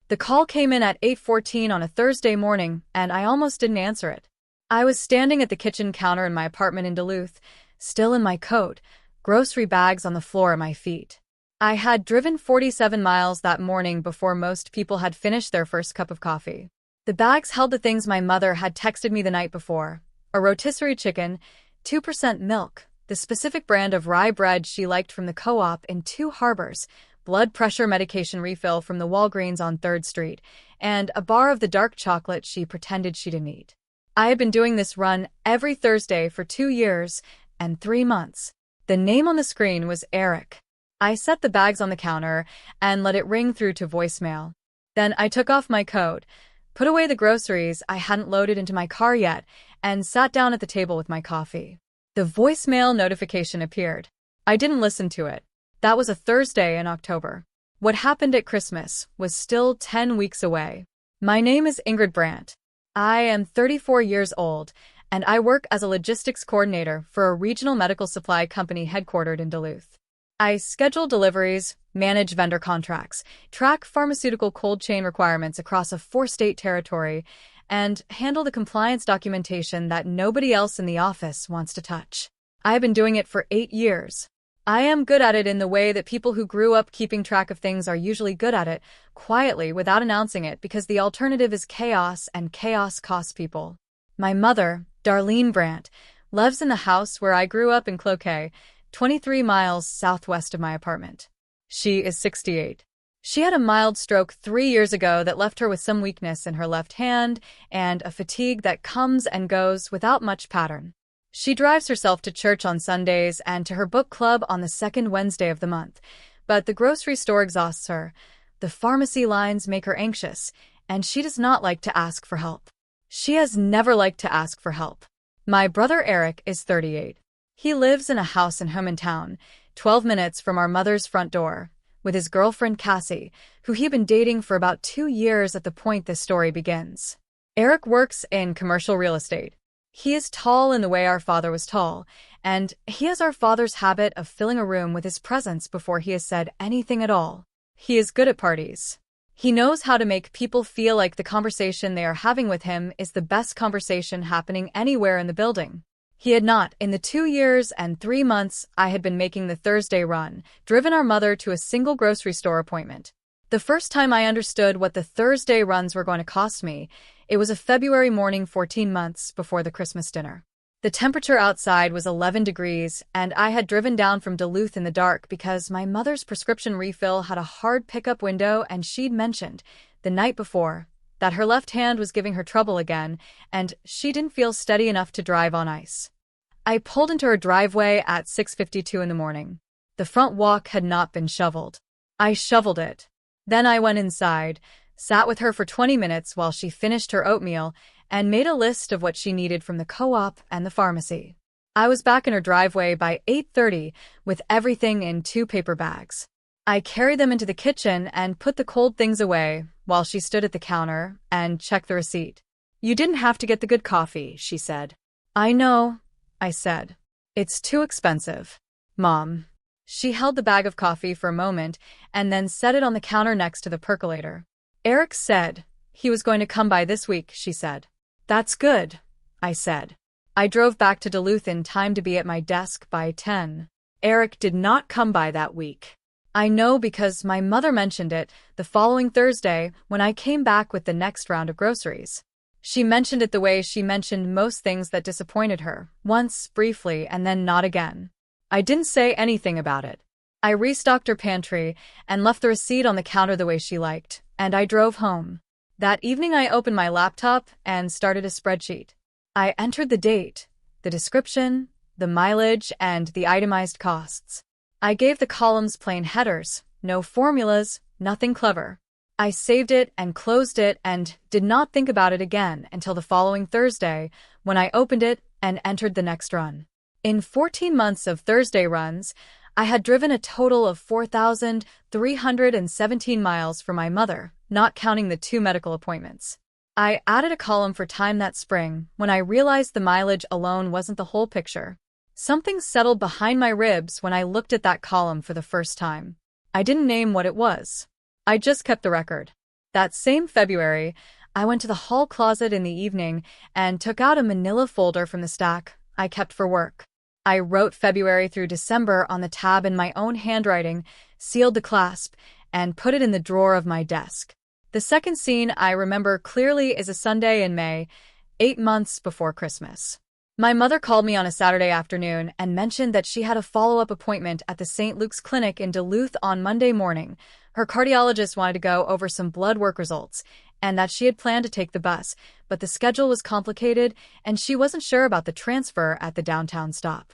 The call came in at 8:14 on a Thursday morning, and I almost didn't answer it. I was standing at the kitchen counter in my apartment in Duluth, still in my coat, grocery bags on the floor at my feet. I had driven 47 miles that morning before most people had finished their first cup of coffee. The bags held the things my mother had texted me the night before: a rotisserie chicken, 2% milk, the specific brand of rye bread she liked from the co-op in Two Harbors, blood pressure medication refill from the Walgreens on 3rd Street, and a bar of the dark chocolate she pretended she didn't eat. I had been doing this run every Thursday for 2 years and 3 months. The name on the screen was Erik. I set the bags on the counter and let it ring through to voicemail. Then I took off my coat, put away the groceries I hadn't loaded into my car yet, and sat down at the table with my coffee. The voicemail notification appeared. I didn't listen to it. That was a Thursday in October. What happened at Christmas was still 10 weeks away. My name is Ingrid Brandt. I am 34 years old, and I work as a logistics coordinator for a regional medical supply company headquartered in Duluth. I schedule deliveries, manage vendor contracts, track pharmaceutical cold chain requirements across a 4-state territory, and handle the compliance documentation that nobody else in the office wants to touch. I've been doing it for 8 years. I am good at it in the way that people who grew up keeping track of things are usually good at it, quietly without announcing it, because the alternative is chaos, and chaos costs people. My mother, Darlene Brandt, lives in the house where I grew up in Cloquet, 23 miles southwest of my apartment. She is 68. She had a mild stroke 3 years ago that left her with some weakness in her left hand and a fatigue that comes and goes without much pattern. She drives herself to church on Sundays and to her book club on the second Wednesday of the month, but the grocery store exhausts her, the pharmacy lines make her anxious, and she does not like to ask for help. She has never liked to ask for help. My brother Erik is 38. He lives in a house in Hometown, 12 minutes from our mother's front door, with his girlfriend Cassie, who he'd been dating for about 2 years at the point this story begins. Erik works in commercial real estate. He is tall in the way our father was tall, and he has our father's habit of filling a room with his presence before he has said anything at all. He is good at parties. He knows how to make people feel like the conversation they are having with him is the best conversation happening anywhere in the building. He had not, in the 2 years and 3 months I had been making the Thursday run, driven our mother to a single grocery store appointment. The first time I understood what the Thursday runs were going to cost me, it was a February morning 14 months before the Christmas dinner. The temperature outside was 11 degrees, and I had driven down from Duluth in the dark because my mother's prescription refill had a hard pickup window, and she'd mentioned, the night before, that her left hand was giving her trouble again, and she didn't feel steady enough to drive on ice. I pulled into her driveway at 6:52 in the morning. The front walk had not been shoveled. I shoveled it. Then I went inside, sat with her for 20 minutes while she finished her oatmeal, and made a list of what she needed from the co-op and the pharmacy. I was back in her driveway by 8:30 with everything in 2 paper bags. I carried them into the kitchen and put the cold things away while she stood at the counter and checked the receipt. "You didn't have to get the good coffee," she said. "I know," I said. "It's too expensive, Mom." She held the bag of coffee for a moment and then set it on the counter next to the percolator. "Erik said he was going to come by this week," she said. "That's good," I said. I drove back to Duluth in time to be at my desk by 10. Erik did not come by that week. I know because my mother mentioned it the following Thursday when I came back with the next round of groceries. She mentioned it the way she mentioned most things that disappointed her, once, briefly, and then not again. I didn't say anything about it. I restocked her pantry and left the receipt on the counter the way she liked, and I drove home. That evening I opened my laptop and started a spreadsheet. I entered the date, the description, the mileage, and the itemized costs. I gave the columns plain headers, no formulas, nothing clever. I saved it and closed it and did not think about it again until the following Thursday when I opened it and entered the next run. In 14 months of Thursday runs, I had driven a total of 4,317 miles for my mother, not counting the 2 medical appointments. I added a column for time that spring when I realized the mileage alone wasn't the whole picture. Something settled behind my ribs when I looked at that column for the first time. I didn't name what it was. I just kept the record. That same February, I went to the hall closet in the evening and took out a manila folder from the stack I kept for work. I wrote February through December on the tab in my own handwriting, sealed the clasp, and put it in the drawer of my desk. The second scene I remember clearly is a Sunday in May, 8 months before Christmas. My mother called me on a Saturday afternoon and mentioned that she had a follow-up appointment at the St. Luke's Clinic in Duluth on Monday morning. Her cardiologist wanted to go over some blood work results, and that she had planned to take the bus, but the schedule was complicated and she wasn't sure about the transfer at the downtown stop.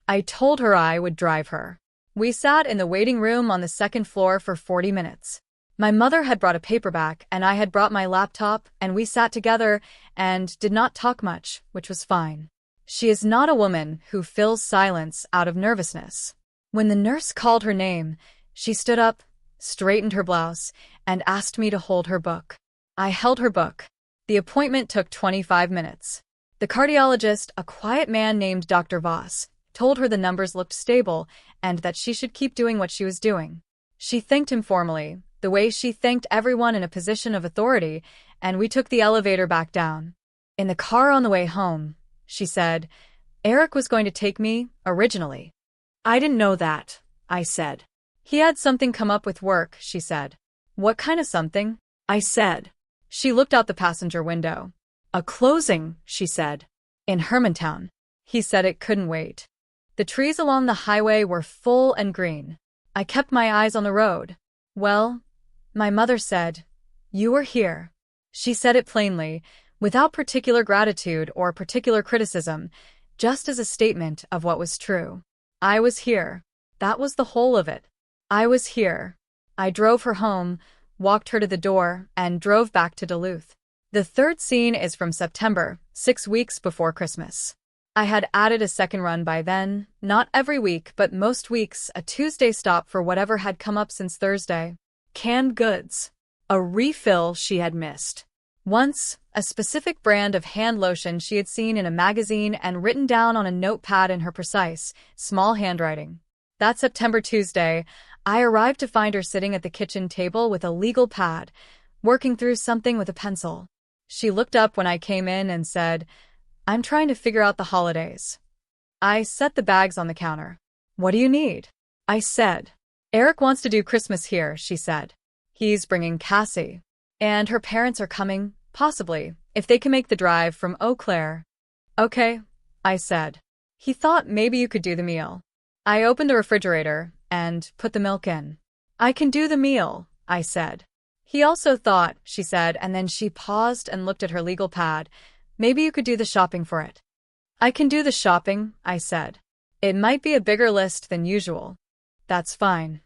I told her I would drive her. We sat in the waiting room on the second floor for 40 minutes. My mother had brought a paperback and I had brought my laptop, and we sat together and did not talk much, which was fine. She is not a woman who fills silence out of nervousness. When the nurse called her name, she stood up, straightened her blouse, and asked me to hold her book. I held her book. The appointment took 25 minutes. The cardiologist, a quiet man named Dr. Voss, told her the numbers looked stable and that she should keep doing what she was doing. She thanked him formally, the way she thanked everyone in a position of authority, and we took the elevator back down. In the car on the way home, she said, Erik was going to take me, originally. I didn't know that, I said. He had something come up with work, she said. What kind of something? I said. She looked out the passenger window. A closing, she said. In Hermantown. He said it couldn't wait. The trees along the highway were full and green. I kept my eyes on the road. Well, my mother said, you were here. She said it plainly, without particular gratitude or particular criticism, just as a statement of what was true. I was here. That was the whole of it. I was here. I drove her home, walked her to the door, and drove back to Duluth. The third scene is from September, 6 weeks before Christmas. I had added a second run by then, not every week but most weeks, a Tuesday stop for whatever had come up since Thursday. Canned goods. A refill she had missed. Once, a specific brand of hand lotion she had seen in a magazine and written down on a notepad in her precise, small handwriting. That September Tuesday, I arrived to find her sitting at the kitchen table with a legal pad, working through something with a pencil. She looked up when I came in and said, I'm trying to figure out the holidays. I set the bags on the counter. What do you need? I said. Erik wants to do Christmas here, she said. He's bringing Cassie. And her parents are coming, possibly, if they can make the drive from Eau Claire. Okay, I said. He thought maybe you could do the meal. I opened the refrigerator and put the milk in. I can do the meal, I said. He also thought, she said, and then she paused and looked at her legal pad. Maybe you could do the shopping for it. I can do the shopping, I said. It might be a bigger list than usual. That's fine.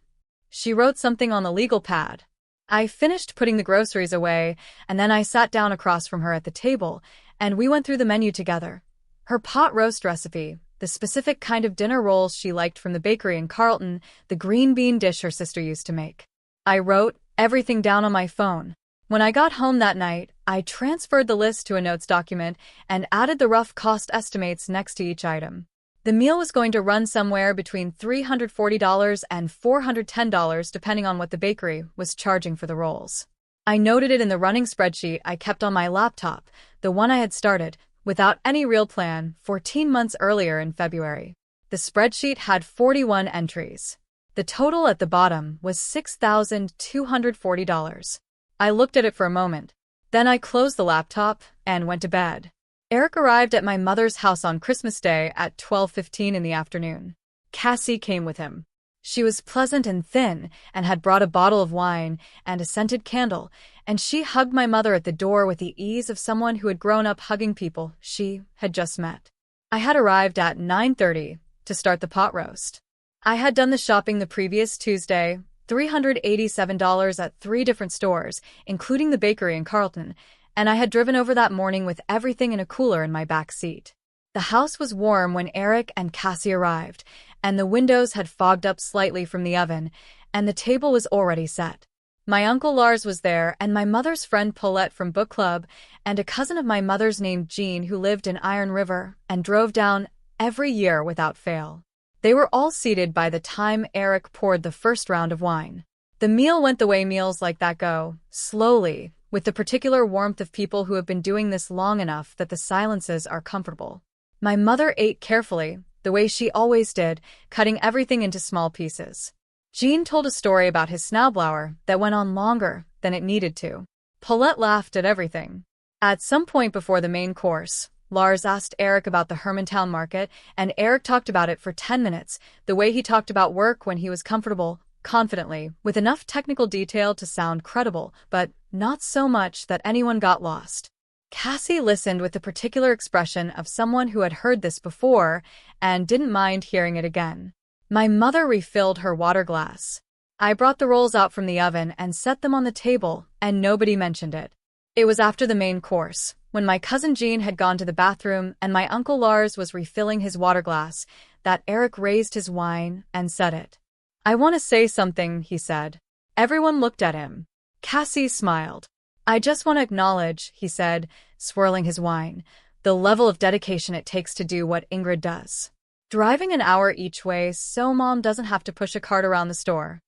She wrote something on the legal pad. I finished putting the groceries away, and then I sat down across from her at the table, and we went through the menu together. Her pot roast recipe, the specific kind of dinner rolls she liked from the bakery in Carlton, the green bean dish her sister used to make. I wrote everything down on my phone. When I got home that night, I transferred the list to a notes document and added the rough cost estimates next to each item. The meal was going to run somewhere between $340 and $410 depending on what the bakery was charging for the rolls. I noted it in the running spreadsheet I kept on my laptop, the one I had started, without any real plan, 14 months earlier in February. The spreadsheet had 41 entries. The total at the bottom was $6,240. I looked at it for a moment. Then I closed the laptop and went to bed. Erik arrived at my mother's house on Christmas Day at 12:15 in the afternoon. Cassie came with him. She was pleasant and thin and had brought a bottle of wine and a scented candle, and she hugged my mother at the door with the ease of someone who had grown up hugging people she had just met. I had arrived at 9:30 to start the pot roast. I had done the shopping the previous Tuesday, $387 at 3 different stores, including the bakery in Carlton, and I had driven over that morning with everything in a cooler in my back seat. The house was warm when Erik and Cassie arrived, and the windows had fogged up slightly from the oven, and the table was already set. My Uncle Lars was there, and my mother's friend Paulette from book club, and a cousin of my mother's named Jean who lived in Iron River and drove down every year without fail. They were all seated by the time Erik poured the first round of wine. The meal went the way meals like that go, slowly, with the particular warmth of people who have been doing this long enough that the silences are comfortable. My mother ate carefully, the way she always did, cutting everything into small pieces. Jean told a story about his snowblower that went on longer than it needed to. Paulette laughed at everything. At some point before the main course, Lars asked Erik about the Hermantown market, and Erik talked about it for 10 minutes, the way he talked about work when he was comfortable, confidently, with enough technical detail to sound credible, but not so much that anyone got lost. Cassie listened with the particular expression of someone who had heard this before and didn't mind hearing it again. My mother refilled her water glass. I brought the rolls out from the oven and set them on the table, and nobody mentioned it. It was after the main course, when my cousin Jean had gone to the bathroom and my uncle Lars was refilling his water glass, that Erik raised his wine and said it. "I want to say something," he said. Everyone looked at him. Cassie smiled. "I just want to acknowledge," he said, swirling his wine, "the level of dedication it takes to do what Ingrid does. Driving an hour each way so Mom doesn't have to push a cart around the store."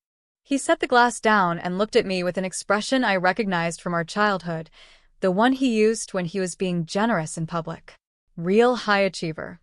He set the glass down and looked at me with an expression I recognized from our childhood, the one he used when he was being generous in public. Real high achiever.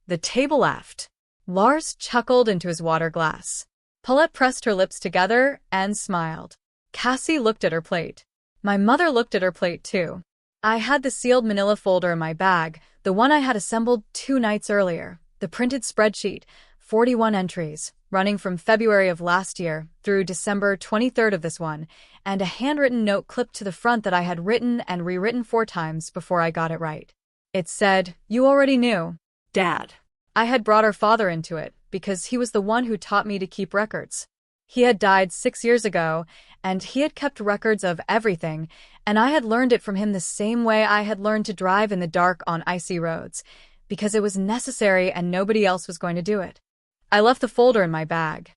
The table laughed. Lars chuckled into his water glass. Paulette pressed her lips together and smiled. Cassie looked at her plate. My mother looked at her plate too. I had the sealed manila folder in my bag, the one I had assembled 2 nights earlier, the printed spreadsheet, 41 entries, running from February of last year through December 23rd of this one, and a handwritten note clipped to the front that I had written and rewritten 4 times before I got it right. It said, "You already knew, Dad." I had brought our father into it, because he was the one who taught me to keep records. He had died 6 years ago, and he had kept records of everything, and I had learned it from him the same way I had learned to drive in the dark on icy roads, because it was necessary and nobody else was going to do it. I left the folder in my bag.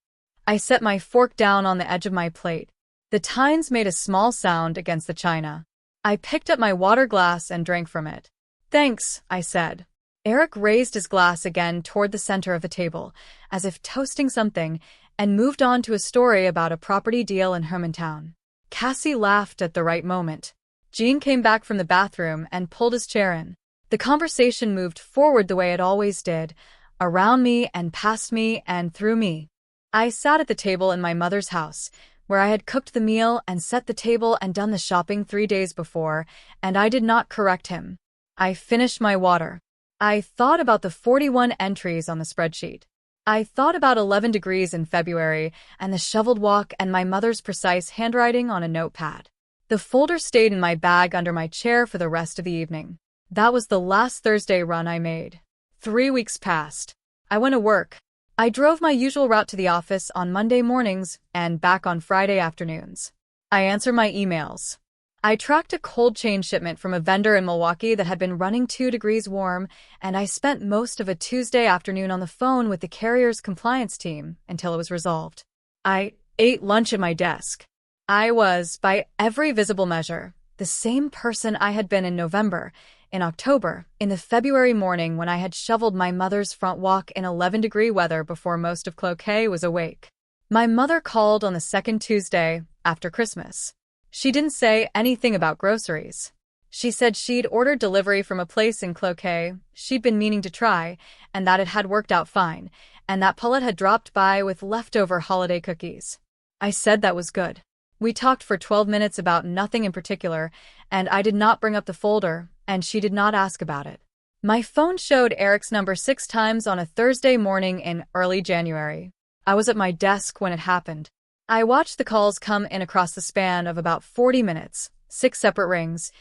I set my fork down on the edge of my plate. The tines made a small sound against the china. I picked up my water glass and drank from it. "Thanks," I said. Erik raised his glass again toward the center of the table, as if toasting something, and moved on to a story about a property deal in Hermantown. Cassie laughed at the right moment. Jean came back from the bathroom and pulled his chair in. The conversation moved forward the way it always did, around me and past me and through me. I sat at the table in my mother's house, where I had cooked the meal and set the table and done the shopping 3 days before, and I did not correct him. I finished my water. I thought about the 41 entries on the spreadsheet. I thought about 11 degrees in February and the shoveled walk and my mother's precise handwriting on a notepad. The folder stayed in my bag under my chair for the rest of the evening. That was the last Thursday run I made. 3 weeks passed. I went to work. I drove my usual route to the office on Monday mornings and back on Friday afternoons. I answered my emails. I tracked a cold chain shipment from a vendor in Milwaukee that had been running 2 degrees warm, and I spent most of a Tuesday afternoon on the phone with the carrier's compliance team until it was resolved. I ate lunch at my desk. I was, by every visible measure, the same person I had been in November, in October, in the February morning when I had shoveled my mother's front walk in 11-degree weather before most of Cloquet was awake. My mother called on the second Tuesday after Christmas. She didn't say anything about groceries. She said she'd ordered delivery from a place in Cloquet she'd been meaning to try, and that it had worked out fine, and that Paulette had dropped by with leftover holiday cookies. I said that was good. We talked for 12 minutes about nothing in particular, and I did not bring up the folder, and she did not ask about it. My phone showed Erik's number 6 times on a Thursday morning in early January. I was at my desk when it happened. I watched the calls come in across the span of about 40 minutes, 6 separate rings,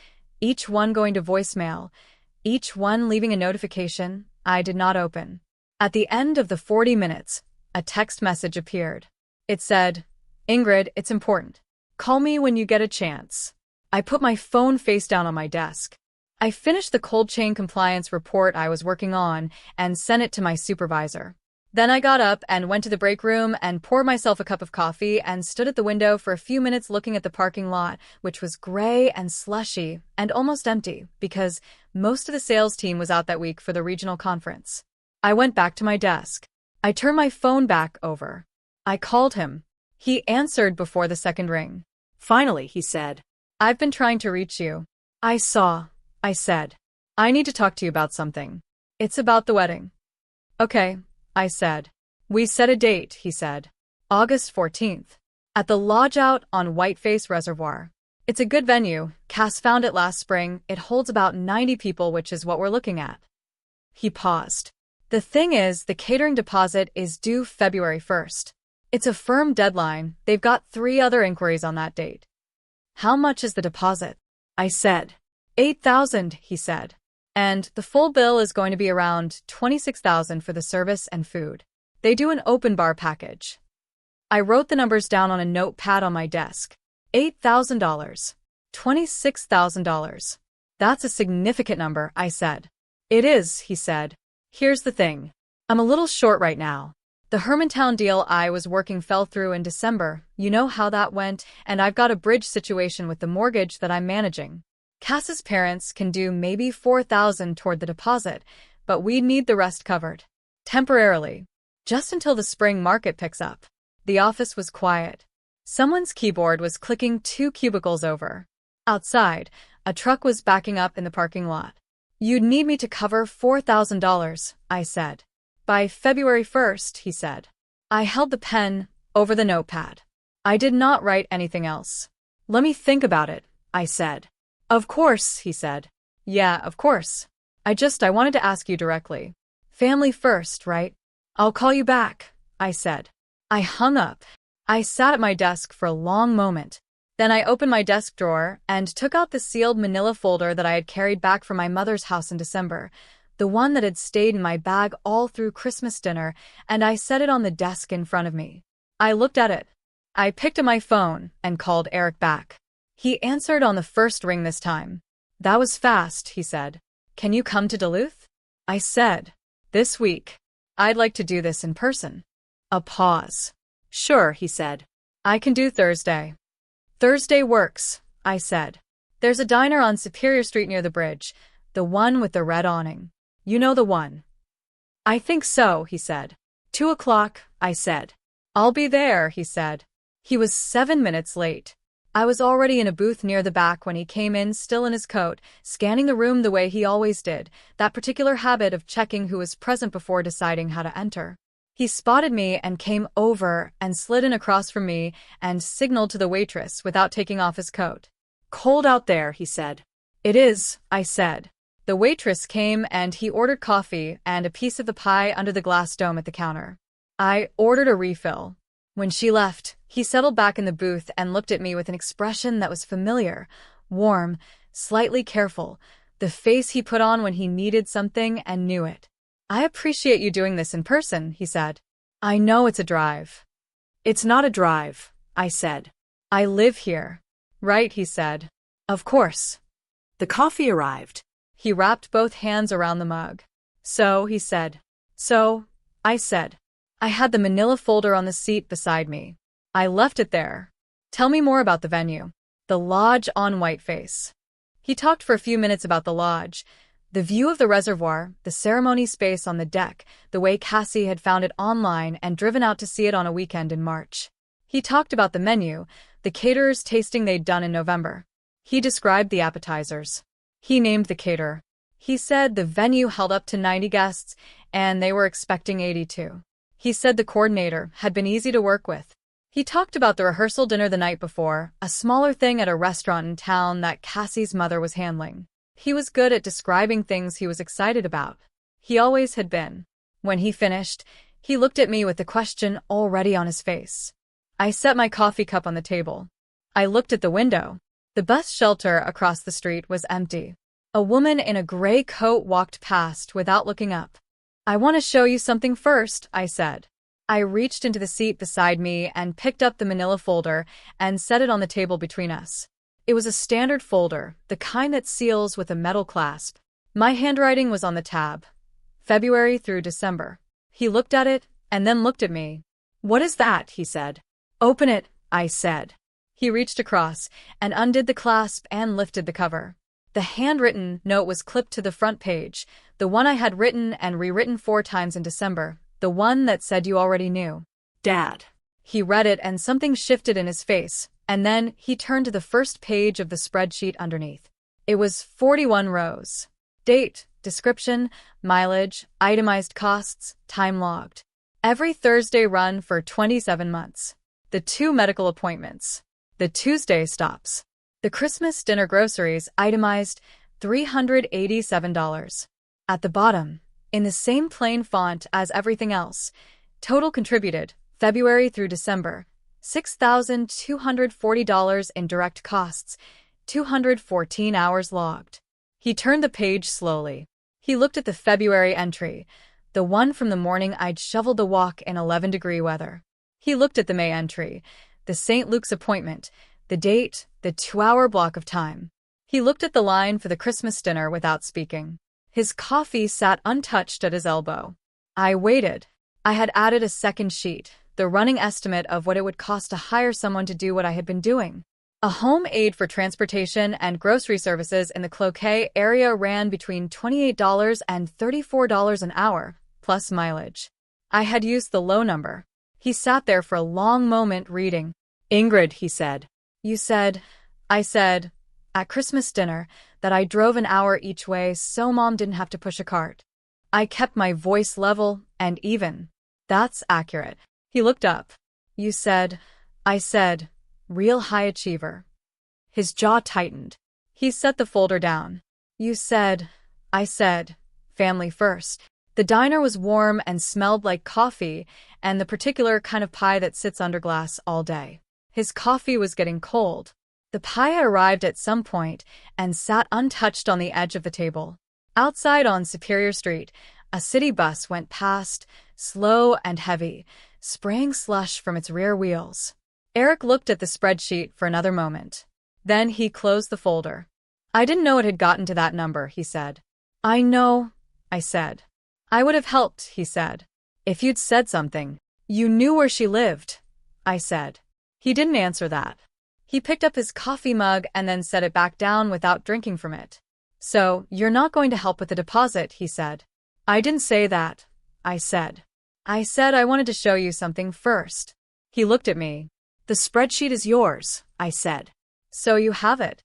each one going to voicemail, each one leaving a notification I did not open. At the end of the 40 minutes, a text message appeared. It said, "Ingrid, it's important. Call me when you get a chance." I put my phone face down on my desk. I finished the cold chain compliance report I was working on and sent it to my supervisor. Then I got up and went to the break room and poured myself a cup of coffee and stood at the window for a few minutes looking at the parking lot, which was gray and slushy and almost empty because most of the sales team was out that week for the regional conference. I went back to my desk. I turned my phone back over. I called him. He answered before the second ring. Finally, he said. I've been trying to reach you. I said. I need to talk to you about something. It's about the wedding. Okay, I said. We set a date, he said. August 14th. At the lodge out on Whiteface Reservoir. It's a good venue. Cass found it last spring. It holds about 90 people, which is what we're looking at. He paused. The thing is, the catering deposit is due February 1st. It's a firm deadline. They've got 3 other inquiries on that date. How much is the deposit? I said. $8,000, he said. And the full bill is going to be around $26,000 for the service and food. They do an open bar package. I wrote the numbers down on a notepad on my desk. $8,000. $26,000. That's a significant number, I said. It is, he said. Here's the thing. I'm a little short right now. The Hermantown deal I was working fell through in December. You know how that went, and I've got a bridge situation with the mortgage that I'm managing. Cass's parents can do maybe $4,000 toward the deposit, but we'd need the rest covered. Temporarily. Just until the spring market picks up. The office was quiet. Someone's keyboard was clicking 2 cubicles over. Outside, a truck was backing up in the parking lot. You'd need me to cover $4,000, I said. By February 1st, he said. I held the pen over the notepad. I did not write anything else. Let me think about it, I said. Of course, he said. Yeah, of course. I wanted to ask you directly. Family first, right? I'll call you back, I said. I hung up. I sat at my desk for a long moment. Then I opened my desk drawer and took out the sealed manila folder that I had carried back from my mother's house in December, the one that had stayed in my bag all through Christmas dinner, and I set it on the desk in front of me. I looked at it. I picked up my phone and called Erik back. He answered on the first ring this time. That was fast, he said. Can you come to Duluth? I said. This week. I'd like to do this in person. A pause. Sure, he said. I can do Thursday. Thursday works, I said. There's a diner on Superior Street near the bridge, the one with the red awning. You know the one. I think so, he said. 2 o'clock, I said. I'll be there, he said. He was 7 minutes late. I was already in a booth near the back when he came in, still in his coat, scanning the room the way he always did, that particular habit of checking who was present before deciding how to enter. He spotted me and came over and slid in across from me and signaled to the waitress without taking off his coat. Cold out there, he said. It is, I said. The waitress came and he ordered coffee and a piece of the pie under the glass dome at the counter. I ordered a refill. When she left, he settled back in the booth and looked at me with an expression that was familiar, warm, slightly careful, the face he put on when he needed something and knew it. I appreciate you doing this in person, he said. I know it's a drive. It's not a drive, I said. I live here. Right, he said. Of course. The coffee arrived. He wrapped both hands around the mug. So, he said. So, I said. I had the manila folder on the seat beside me. I left it there. Tell me more about the venue. The lodge on Whiteface. He talked for a few minutes about the lodge, the view of the reservoir, the ceremony space on the deck, the way Cassie had found it online and driven out to see it on a weekend in March. He talked about the menu, the caterer's tasting they'd done in November. He described the appetizers. He named the caterer. He said the venue held up to 90 guests, and they were expecting 82. He said the coordinator had been easy to work with. He talked about the rehearsal dinner the night before, a smaller thing at a restaurant in town that Cassie's mother was handling. He was good at describing things he was excited about. He always had been. When he finished, he looked at me with the question already on his face. I set my coffee cup on the table. I looked at the window. The bus shelter across the street was empty. A woman in a gray coat walked past without looking up. I want to show you something first, I said. I reached into the seat beside me and picked up the manila folder and set it on the table between us. It was a standard folder, the kind that seals with a metal clasp. My handwriting was on the tab. February through December. He looked at it and then looked at me. What is that? He said. Open it, I said. He reached across and undid the clasp and lifted the cover. The handwritten note was clipped to the front page, the one I had written and rewritten 4 times in December, the one that said you already knew. Dad. He read it and something shifted in his face, and then he turned to the first page of the spreadsheet underneath. It was 41 rows. Date, description, mileage, itemized costs, time logged. Every Thursday run for 27 months. The 2 medical appointments. The Tuesday stops. The Christmas dinner groceries itemized $387. At the bottom, in the same plain font as everything else, total contributed, February through December, $6,240 in direct costs, 214 hours logged. He turned the page slowly. He looked at the February entry, the one from the morning I'd shoveled the walk in 11-degree weather. He looked at the May entry, the St. Luke's appointment, the date, the 2-hour block of time. He looked at the line for the Christmas dinner without speaking. His coffee sat untouched at his elbow. I waited. I had added a second sheet, the running estimate of what it would cost to hire someone to do what I had been doing. A home aide for transportation and grocery services in the Cloquet area ran between $28 and $34 an hour, plus mileage. I had used the low number. He sat there for a long moment reading. Ingrid, he said. You said, I said, at Christmas dinner, that I drove an hour each way so Mom didn't have to push a cart. I kept my voice level and even. That's accurate. He looked up. You said, I said, real high achiever. His jaw tightened. He set the folder down. You said, I said, family first. The diner was warm and smelled like coffee and the particular kind of pie that sits under glass all day. His coffee was getting cold. The pie arrived at some point and sat untouched on the edge of the table. Outside on Superior Street, a city bus went past, slow and heavy, spraying slush from its rear wheels. Erik looked at the spreadsheet for another moment. Then he closed the folder. I didn't know it had gotten to that number, he said. I know, I said. I would have helped, he said. If you'd said something. You knew where she lived, I said. He didn't answer that. He picked up his coffee mug and then set it back down without drinking from it. So, you're not going to help with the deposit, he said. I didn't say that, I said. I said I wanted to show you something first. He looked at me. The spreadsheet is yours, I said. So you have it.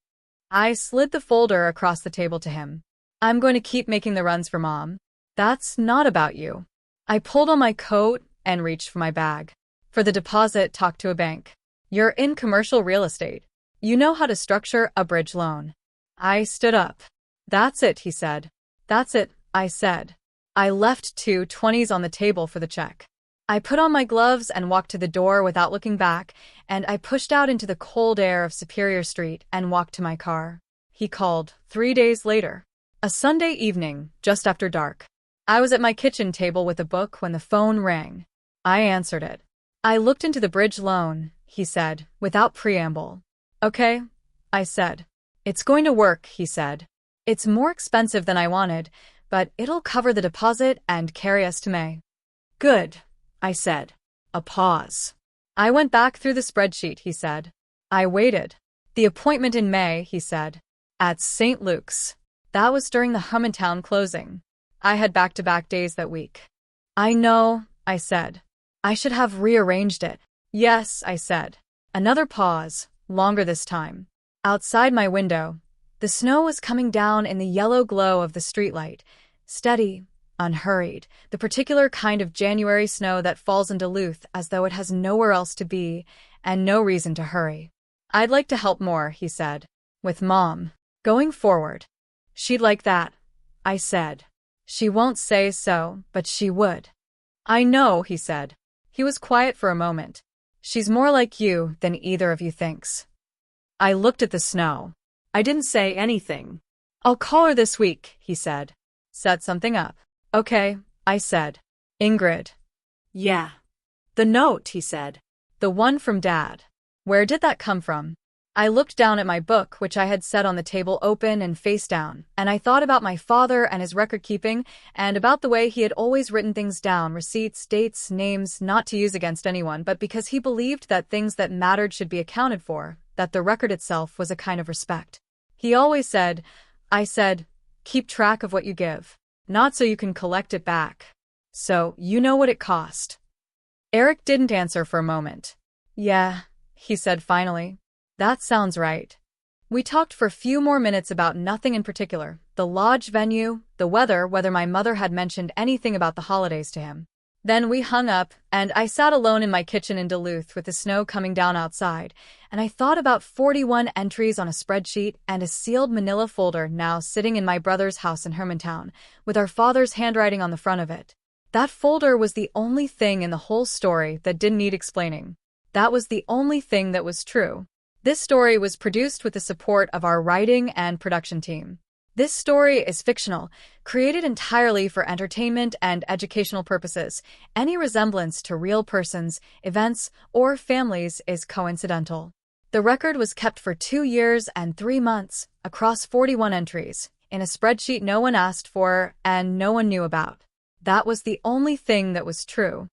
I slid the folder across the table to him. I'm going to keep making the runs for Mom. That's not about you. I pulled on my coat and reached for my bag. For the deposit, talk to a bank. You're in commercial real estate. You know how to structure a bridge loan. I stood up. That's it, he said. That's it, I said. I left 2 20s on the table for the check. I put on my gloves and walked to the door without looking back, and I pushed out into the cold air of Superior Street and walked to my car. He called 3 days later. A Sunday evening, just after dark. I was at my kitchen table with a book when the phone rang. I answered it. I looked into the bridge loan, he said, without preamble. Okay, I said. It's going to work, he said. It's more expensive than I wanted, but it'll cover the deposit and carry us to May. Good, I said. A pause. I went back through the spreadsheet, he said. I waited. The appointment in May, he said. At St. Luke's. That was during the Hummentown closing. I had back-to-back days that week. I know, I said. I should have rearranged it. Yes, I said. Another pause, longer this time. Outside my window, the snow was coming down in the yellow glow of the streetlight, steady, unhurried, the particular kind of January snow that falls in Duluth as though it has nowhere else to be and no reason to hurry. I'd like to help more, he said. With Mom. Going forward. She'd like that, I said. She won't say so, but she would. I know, he said. He was quiet for a moment. She's more like you than either of you thinks. I looked at the snow. I didn't say anything. I'll call her this week, he said. Set something up. Okay, I said. Ingrid. Yeah. The note, he said. The one from Dad. Where did that come from? I looked down at my book, which I had set on the table open and face down, and I thought about my father and his record-keeping, and about the way he had always written things down, receipts, dates, names, not to use against anyone, but because he believed that things that mattered should be accounted for, that the record itself was a kind of respect. He always said, I said, keep track of what you give. Not so you can collect it back. So, you know what it cost. Erik didn't answer for a moment. Yeah, he said finally. That sounds right. We talked for a few more minutes about nothing in particular, the lodge venue, the weather, whether my mother had mentioned anything about the holidays to him. Then we hung up, and I sat alone in my kitchen in Duluth with the snow coming down outside, and I thought about 41 entries on a spreadsheet and a sealed manila folder now sitting in my brother's house in Hermantown, with our father's handwriting on the front of it. That folder was the only thing in the whole story that didn't need explaining. That was the only thing that was true. This story was produced with the support of our writing and production team. This story is fictional, created entirely for entertainment and educational purposes. Any resemblance to real persons, events, or families is coincidental. The record was kept for 2 years and 3 months, across 41 entries, in a spreadsheet no one asked for and no one knew about. That was the only thing that was true.